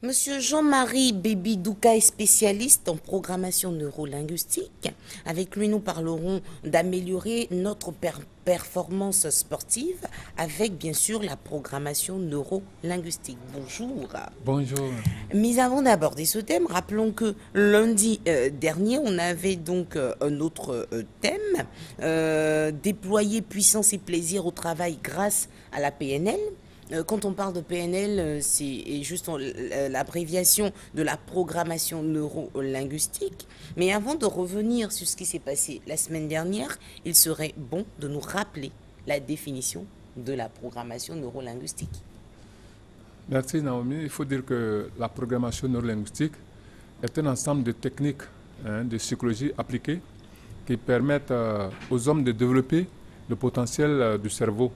Monsieur Jean-Marie Bébi-Douka est spécialiste en programmation neurolinguistique. Avec lui, nous parlerons d'améliorer notre performance sportive avec, bien sûr, la programmation neurolinguistique. Bonjour. Bonjour. Mais avant d'aborder ce thème, rappelons que lundi dernier, on avait donc un autre thème, déployer puissance et plaisir au travail grâce à la PNL. Quand on parle de PNL, c'est juste l'abréviation de la programmation neurolinguistique. Mais avant de revenir sur ce qui s'est passé la semaine dernière, il serait bon de nous rappeler la définition de la programmation neurolinguistique. Merci Naomi. Il faut dire que la programmation neurolinguistique est un ensemble de techniques de psychologie appliquées qui permettent aux hommes de développer le potentiel du cerveau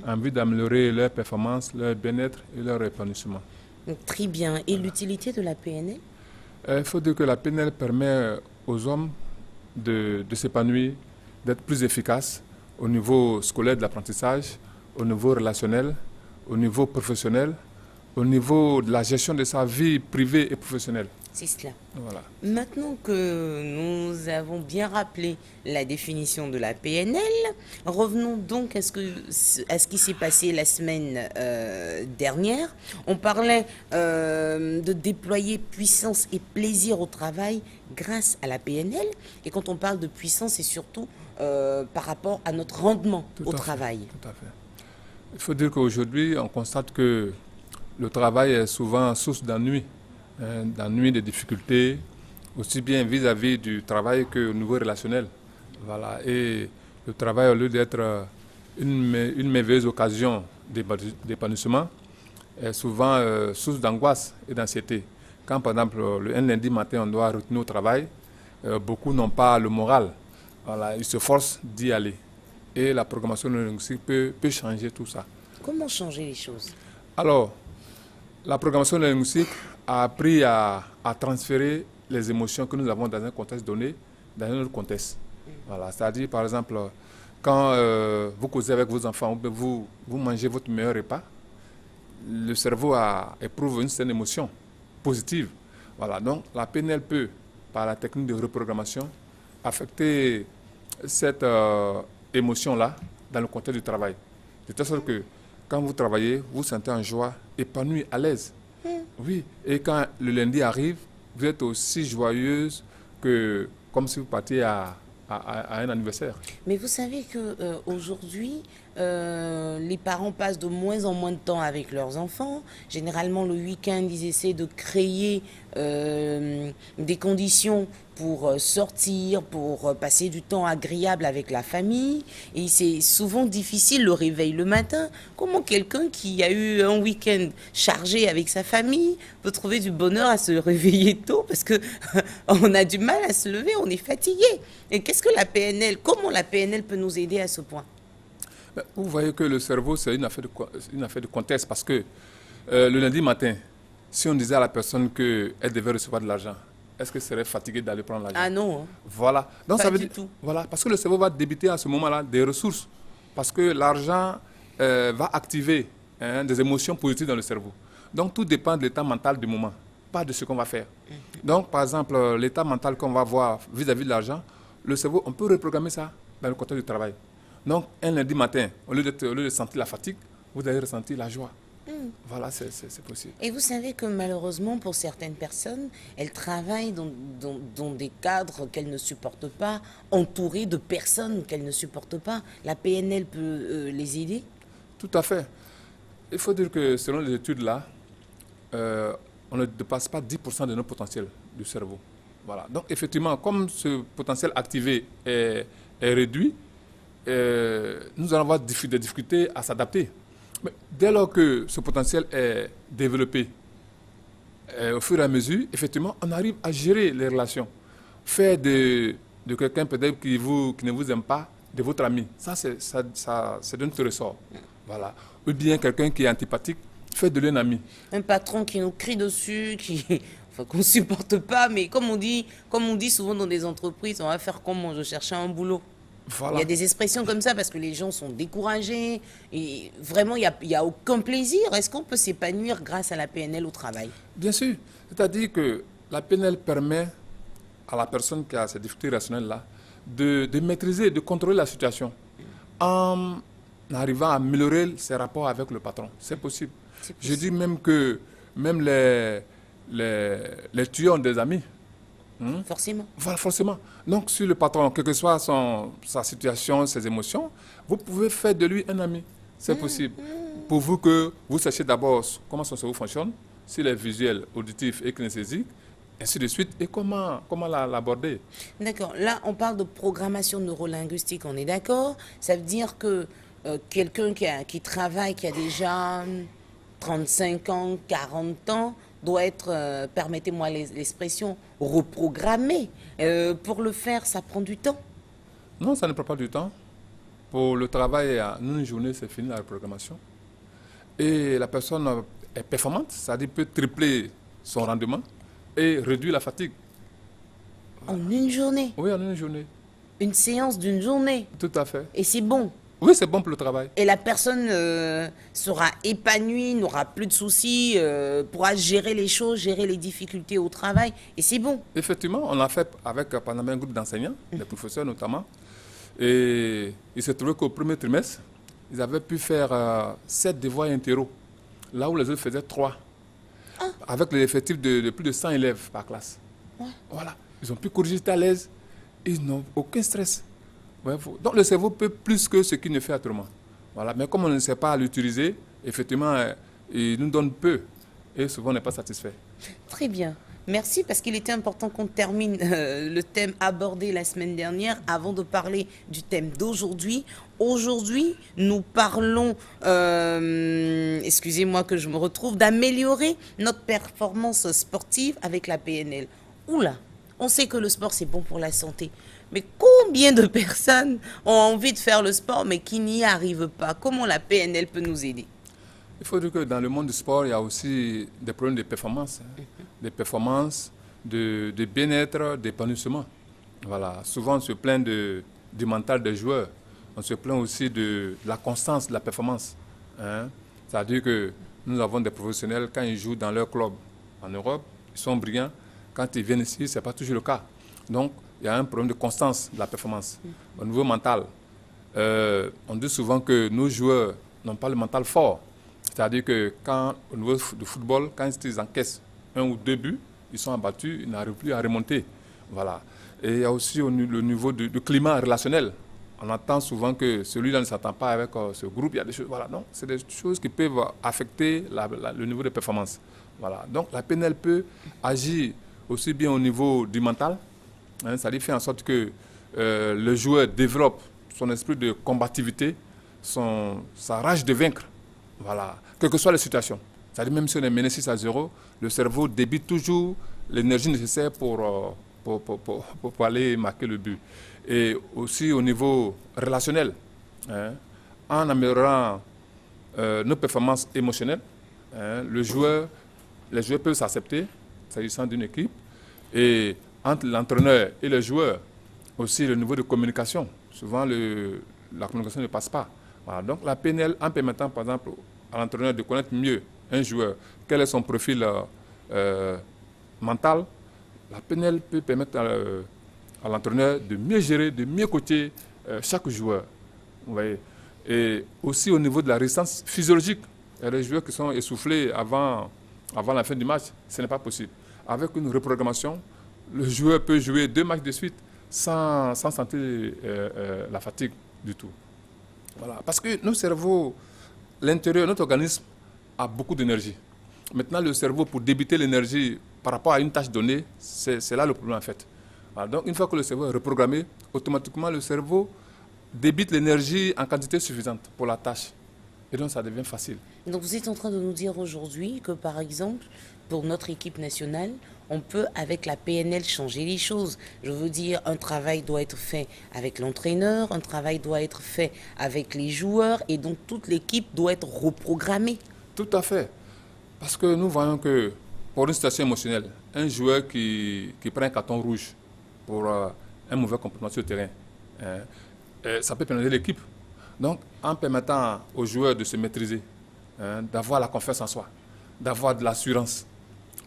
en vue d'améliorer leur performance, leur bien-être et leur épanouissement. Très bien. Et l'utilité de la PNL? Il faut dire que la PNL permet aux hommes de s'épanouir, d'être plus efficaces au niveau scolaire de l'apprentissage, au niveau relationnel, au niveau professionnel, au niveau de la gestion de sa vie privée et professionnelle. C'est cela. Voilà. Maintenant que nous avons bien rappelé la définition de la PNL, revenons donc à ce qui s'est passé la semaine dernière. On parlait de déployer puissance et plaisir au travail grâce à la PNL. Et quand on parle de puissance, c'est surtout par rapport à notre rendement au travail. Tout à fait. Il faut dire qu'aujourd'hui, on constate que le travail est souvent source d'ennui, d'ennui, de difficultés, aussi bien vis-à-vis du travail qu'au niveau relationnel. Voilà. Et le travail, au lieu d'être une merveilleuse occasion d'épanouissement, est souvent source d'angoisse et d'anxiété. Quand, par exemple, un lundi matin, on doit retourner au travail, beaucoup n'ont pas le moral. Voilà. Ils se forcent d'y aller. Et la programmation neurolinguistique peut changer tout ça. Comment changer les choses? Alors, la programmation linguistique a appris à transférer les émotions que nous avons dans un contexte donné dans un autre contexte. Voilà, c'est-à-dire, par exemple, quand vous causez avec vos enfants, vous mangez votre meilleur repas, le cerveau éprouve une certaine émotion positive. Voilà, donc la PNL peut, par la technique de reprogrammation, affecter cette émotion-là dans le contexte du travail. De telle sorte que quand vous travaillez, vous vous sentez en joie, épanoui, à l'aise. Oui, et quand le lundi arrive, vous êtes aussi joyeuse que comme si vous partiez à un anniversaire. Mais vous savez que aujourd'hui, les parents passent de moins en moins de temps avec leurs enfants. Généralement, le week-end, ils essaient de créer des conditions pour sortir, pour passer du temps agréable avec la famille. Et c'est souvent difficile le réveil le matin. Comment quelqu'un qui a eu un week-end chargé avec sa famille peut trouver du bonheur à se réveiller tôt? Parce que on a du mal à se lever, on est fatigué. Et qu'est-ce que la PNL, comment la PNL peut nous aider à ce point? Vous voyez que le cerveau, c'est une affaire de contexte parce que le lundi matin, si on disait à la personne qu'elle devait recevoir de l'argent, est-ce qu'elle serait fatiguée d'aller prendre l'argent? Ah non, hein. Voilà. Donc Pas ça veut du dire, tout. voilà, parce que le cerveau va débiter à ce moment-là des ressources. Parce que l'argent va activer des émotions positives dans le cerveau. Donc tout dépend de l'état mental du moment, pas de ce qu'on va faire. Donc par exemple, l'état mental qu'on va avoir vis-à-vis de l'argent, le cerveau, on peut reprogrammer ça dans le contexte du travail. Donc un lundi matin, au lieu de sentir la fatigue, vous allez ressentir la joie. Voilà, c'est possible. Et vous savez que malheureusement, pour certaines personnes, elles travaillent dans des cadres qu'elles ne supportent pas, entourées de personnes qu'elles ne supportent pas. La PNL peut les aider? Tout à fait. Il faut dire que selon les études là, on ne dépasse pas 10% de notre potentiel du cerveau. Voilà. Donc effectivement, comme ce potentiel activé est réduit, nous allons avoir des difficultés à s'adapter. Mais dès lors que ce potentiel est développé, au fur et à mesure, effectivement, on arrive à gérer les relations. Faire de quelqu'un peut-être qui ne vous aime pas, de votre ami, c'est de notre ressort. Voilà. Ou bien quelqu'un qui est antipathique, faire de lui un ami. Un patron qui nous crie dessus, enfin, qu'on ne supporte pas, mais comme on dit souvent dans des entreprises, on va faire comment? Je cherchais un boulot. Il y a des expressions comme ça parce que les gens sont découragés et vraiment, il y a aucun plaisir. Est-ce qu'on peut s'épanouir grâce à la PNL au travail? Bien sûr. C'est-à-dire que la PNL permet à la personne qui a ces difficultés rationnelles-là de maîtriser, de contrôler la situation en arrivant à améliorer ses rapports avec le patron. C'est possible. Je dis même que même les tueurs ont des amis. Forcément. Voilà, forcément. Donc, sur le patron, quelle que soit sa situation, ses émotions, vous pouvez faire de lui un ami. C'est possible. Pour vous que vous sachiez d'abord comment son cerveau fonctionne, s'il est visuel, auditif et kinesthésique, ainsi de suite, et comment l'aborder. D'accord. Là, on parle de programmation neurolinguistique, on est d'accord? Ça veut dire que quelqu'un qui travaille, qui a déjà 35 ans, 40 ans, doit être, permettez-moi l'expression, reprogrammé. Pour le faire, ça prend du temps. Non, ça ne prend pas du temps. Pour le travail, en une journée, c'est fini la reprogrammation. Et la personne est performante, c'est-à-dire peut tripler son rendement et réduire la fatigue. En une journée? Oui, en une journée. Une séance d'une journée? Tout à fait. Et c'est bon? Oui, c'est bon pour le travail. Et la personne sera épanouie, n'aura plus de soucis, pourra gérer les choses, gérer les difficultés au travail. Et c'est bon. Effectivement, on l'a fait avec pendant un groupe d'enseignants, des professeurs notamment. Et il s'est trouvé qu'au premier trimestre, ils avaient pu faire 7 devoirs interro, là où les autres faisaient 3. Avec l'effectif de plus de 100 élèves par classe. Ouais. Voilà. Ils ont pu corriger à l'aise. Ils n'ont aucun stress. Ouais, donc le cerveau peut plus que ce qu'il ne fait autrement. Voilà. Mais comme on ne sait pas l'utiliser, effectivement, il nous donne peu. Et souvent, on n'est pas satisfait. Très bien. Merci parce qu'il était important qu'on termine le thème abordé la semaine dernière avant de parler du thème d'aujourd'hui. Aujourd'hui, nous parlons, excusez-moi que je me retrouve, d'améliorer notre performance sportive avec la PNL. Oula, on sait que le sport c'est bon pour la santé. Mais combien de personnes ont envie de faire le sport mais qui n'y arrivent pas? Comment la PNL peut nous aider? Il faut dire que dans le monde du sport, il y a aussi des problèmes de performance. Des performances, de bien-être, d'épanouissement. Voilà. Souvent, on se plaint du mental des joueurs. On se plaint aussi de la constance de la performance. C'est-à-dire que nous avons des professionnels, quand ils jouent dans leur club en Europe, ils sont brillants. Quand ils viennent ici, ce n'est pas toujours le cas. Donc, il y a un problème de constance de la performance. Au niveau mental, on dit souvent que nos joueurs n'ont pas le mental fort. C'est-à-dire que au niveau du football, quand ils encaissent 1 ou 2 buts, ils sont abattus, ils n'arrivent plus à remonter. Voilà. Et il y a aussi le niveau du climat relationnel. On entend souvent que celui-là ne s'entend pas avec ce groupe. Il y a des choses. Voilà. Donc, c'est des choses qui peuvent affecter le niveau de performance. Voilà. Donc, la PNL peut agir aussi bien au niveau du mental. Ça fait en sorte que le joueur développe son esprit de combativité, sa rage de vaincre. Voilà. Quelles que soient les situations. C'est-à-dire même si on est mené 6-0, le cerveau débite toujours l'énergie nécessaire pour aller marquer le but. Et aussi au niveau relationnel, en améliorant nos performances émotionnelles, les joueurs peuvent s'accepter, s'agissant d'une équipe, et entre l'entraîneur et les joueurs, aussi le niveau de communication. Souvent, la communication ne passe pas. Voilà. Donc la PNL, en permettant par exemple à l'entraîneur de connaître mieux un joueur, quel est son profil mental, la PNL peut permettre à l'entraîneur de mieux gérer, de mieux coacher chaque joueur. Vous voyez. Et aussi au niveau de la résistance physiologique, il y a des joueurs qui sont essoufflés avant la fin du match, ce n'est pas possible. Avec une reprogrammation, le joueur peut jouer 2 matchs de suite sans sentir la fatigue du tout. Voilà. Parce que nos cerveaux, l'intérieur, notre organisme a beaucoup d'énergie. Maintenant, le cerveau, pour débiter l'énergie par rapport à une tâche donnée, c'est là le problème en fait. Voilà. Donc, une fois que le cerveau est reprogrammé, automatiquement, le cerveau débite l'énergie en quantité suffisante pour la tâche. Et donc, ça devient facile. Donc, vous êtes en train de nous dire aujourd'hui que, par exemple, pour notre équipe nationale, on peut, avec la PNL, changer les choses. Je veux dire, un travail doit être fait avec l'entraîneur, un travail doit être fait avec les joueurs, et donc toute l'équipe doit être reprogrammée. Tout à fait. Parce que nous voyons que, pour une situation émotionnelle, un joueur qui prend un carton rouge pour un mauvais comportement sur le terrain, ça peut pénaliser l'équipe. Donc, en permettant aux joueurs de se maîtriser, hein, d'avoir la confiance en soi, d'avoir de l'assurance,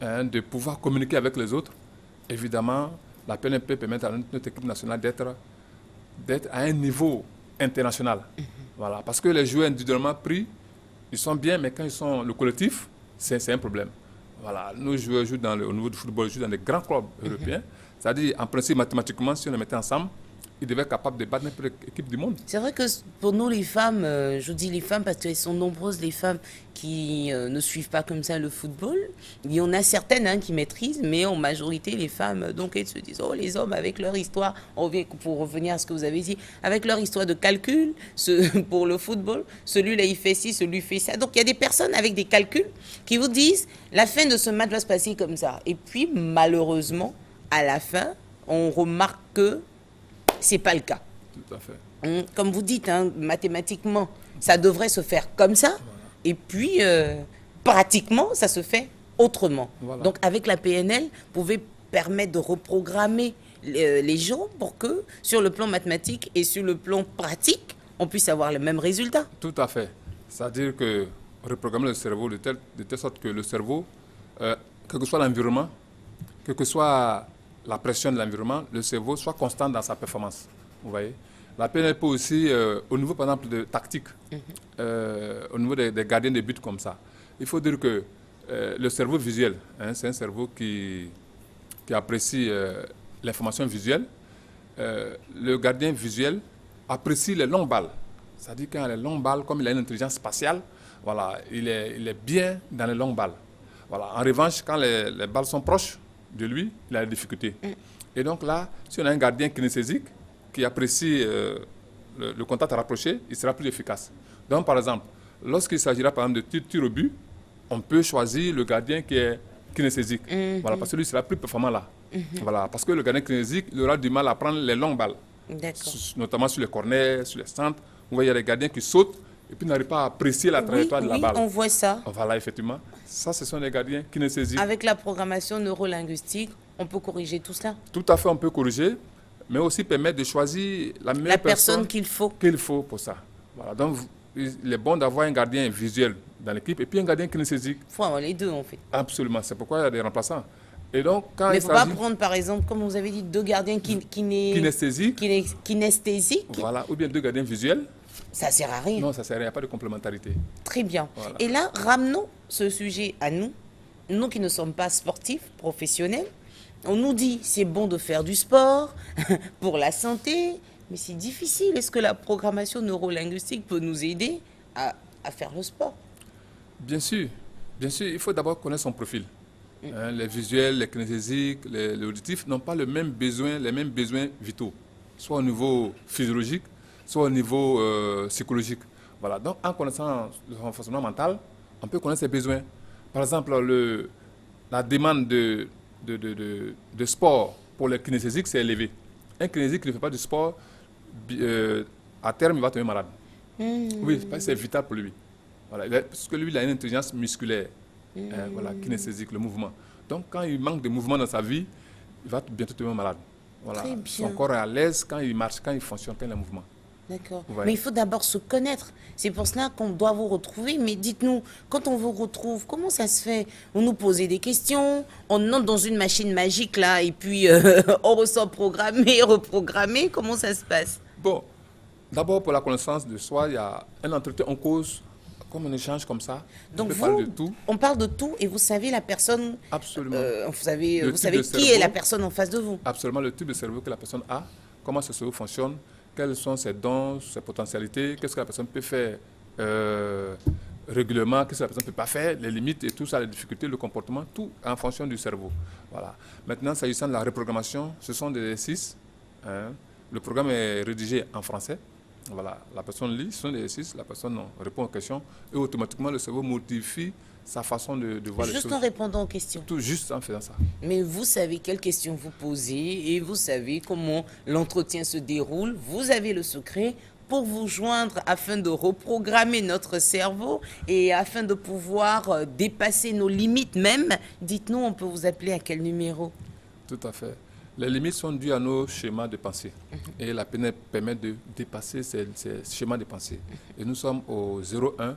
hein, de pouvoir communiquer avec les autres, évidemment, la PNL peut permettre à notre équipe nationale d'être à un niveau international. Voilà. Parce que les joueurs individuellement pris, ils sont bien, mais quand ils sont le collectif, c'est un problème. Voilà. Nos joueurs jouent au niveau du football, jouent dans des grands clubs européens. C'est-à-dire, en principe, mathématiquement, si on les mettait ensemble, ils devaient être capables de battre n'importe quelle équipe du monde. C'est vrai que pour nous, les femmes, je dis les femmes parce qu'elles sont nombreuses, les femmes qui ne suivent pas comme ça le football. Il y en a certaines hein, qui maîtrisent, mais en majorité, les femmes, donc elles se disent, oh, les hommes, avec leur histoire, on revient, pour revenir à ce que vous avez dit, avec leur histoire de calcul pour le football, celui-là, il fait ci, celui fait ça. Donc, il y a des personnes avec des calculs qui vous disent, la fin de ce match va se passer comme ça. Et puis, malheureusement, à la fin, on remarque que c'est pas le cas. Tout à fait. Comme vous dites, hein, mathématiquement, ça devrait se faire comme ça. Voilà. Et puis, pratiquement, ça se fait autrement. Voilà. Donc, avec la PNL, vous pouvez permettre de reprogrammer les gens pour que, sur le plan mathématique et sur le plan pratique, on puisse avoir le même résultat. Tout à fait. C'est-à-dire que reprogrammer le cerveau de telle sorte que le cerveau, quel que soit l'environnement, quelle que soit la pression de l'environnement, le cerveau soit constant dans sa performance. Vous voyez. La PNL peut aussi, au niveau par exemple de tactique, au niveau des gardiens de but comme ça, il faut dire que le cerveau visuel, hein, c'est un cerveau qui apprécie l'information visuelle. Le gardien visuel apprécie les longues balles. C'est-à-dire quand les longues balles, comme il a une intelligence spatiale, voilà, il est bien dans les longues balles. Voilà. En revanche, quand les balles sont proches de lui, il a des difficultés. Et donc là, si on a un gardien kinesthésique qui apprécie le contact rapproché, il sera plus efficace. Donc par exemple, lorsqu'il s'agira par exemple de tir au but, on peut choisir le gardien qui est kinesthésique. Voilà, parce que lui sera plus performant là. Voilà, parce que le gardien kinesthésique, il aura du mal à prendre les longues balles. Notamment sur les corners, sur les centres. Vous voyez, il y a des gardiens qui sautent et puis n'arrivent pas à apprécier la trajectoire de la balle. Oui, on voit ça. Voilà, effectivement. Ça, ce sont des gardiens kinesthésiques. Avec la programmation neurolinguistique, on peut corriger tout ça? Tout à fait, on peut corriger, mais aussi permettre de choisir la meilleure personne qu'il faut. Pour ça. Voilà, donc il est bon d'avoir un gardien visuel dans l'équipe et puis un gardien kinesthésique. Il faut avoir les deux, en fait. Absolument, c'est pourquoi il y a des remplaçants. Et donc, quand mais il ne faut pas prendre, par exemple, comme vous avez dit, deux gardiens kinesthésiques. Voilà, ou bien deux gardiens visuels. Ça ne sert à rien. Non, ça ne sert à rien, il n'y a pas de complémentarité. Très bien. Voilà. Et là, ramenons ce sujet à nous, nous qui ne sommes pas sportifs, professionnels. On nous dit c'est bon de faire du sport pour la santé, mais c'est difficile. Est-ce que la programmation neurolinguistique peut nous aider à faire le sport? Bien sûr, il faut d'abord connaître son profil. Les visuels, les kinesthésiques, les auditifs n'ont pas les mêmes besoins vitaux, soit au niveau physiologique, soit au niveau psychologique. Voilà. Donc, en connaissant le renforcement mental, on peut connaître ses besoins. Par exemple, la demande de sport pour les kinesthésiques, c'est élevé. Un kinesthésique qui ne fait pas du sport, à terme, il va tomber malade. Oui, c'est vital pour lui. Voilà. Parce que lui, il a une intelligence musculaire, voilà, kinesthésique, le mouvement. Donc, quand il manque de mouvement dans sa vie, il va bientôt tomber malade. Voilà. Son corps est à l'aise quand il marche, quand il fonctionne, quand il a un mouvement. D'accord. Mais il faut d'abord se connaître. C'est pour cela qu'on doit vous retrouver. Mais dites-nous, quand on vous retrouve, comment ça se fait? Vous nous posez des questions, on entre dans une machine magique là, et puis on ressort programmé, reprogrammé. Comment ça se passe? Bon, d'abord pour la connaissance de soi, il y a un entretien, on cause, comme on échange comme ça. Donc on parle de tout et vous savez la personne. Absolument. Vous savez qui est la personne en face de vous. Absolument, le type de cerveau que la personne a, comment ce cerveau fonctionne. Quels sont ses dons, ses potentialités, qu'est-ce que la personne peut faire régulièrement, qu'est-ce que la personne ne peut pas faire, les limites et tout ça, les difficultés, le comportement, tout en fonction du cerveau. Voilà. Maintenant, s'agissant de la reprogrammation, ce sont des exercices. Le programme est rédigé en français. Voilà. La personne lit, ce sont des exercices, la personne répond aux questions et automatiquement le cerveau modifie sa façon de voir les choses. Juste en répondant aux questions. Tout juste en faisant ça. Mais vous savez quelles questions vous posez et vous savez comment l'entretien se déroule. Vous avez le secret pour vous joindre afin de reprogrammer notre cerveau et afin de pouvoir dépasser nos limites même. Dites-nous, on peut vous appeler à quel numéro? Tout à fait. Les limites sont dues à nos schémas de pensée. Et la PNL permet de dépasser ces schémas de pensée. Et nous sommes au 01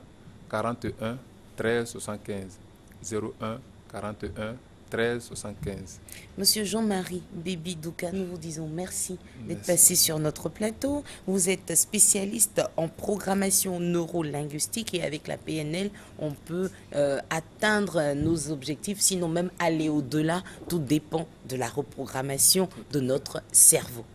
41 13 75. 01 41 13 75. Monsieur Jean-Marie Bébi Douka, nous vous disons merci d'être Merci. passé sur notre plateau. Vous êtes spécialiste en programmation neurolinguistique et avec la PNL, on peut atteindre nos objectifs, sinon même aller au-delà. Tout dépend de la reprogrammation de notre cerveau.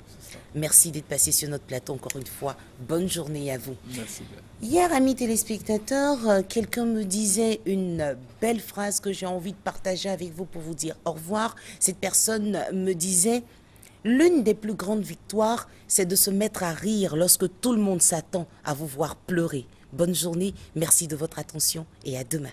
Merci d'être passé sur notre plateau encore une fois. Bonne journée à vous. Merci bien. Hier, amis téléspectateurs, quelqu'un me disait une belle phrase que j'ai envie de partager avec vous pour vous dire au revoir. Cette personne me disait, l'une des plus grandes victoires, c'est de se mettre à rire lorsque tout le monde s'attend à vous voir pleurer. Bonne journée, merci de votre attention et à demain.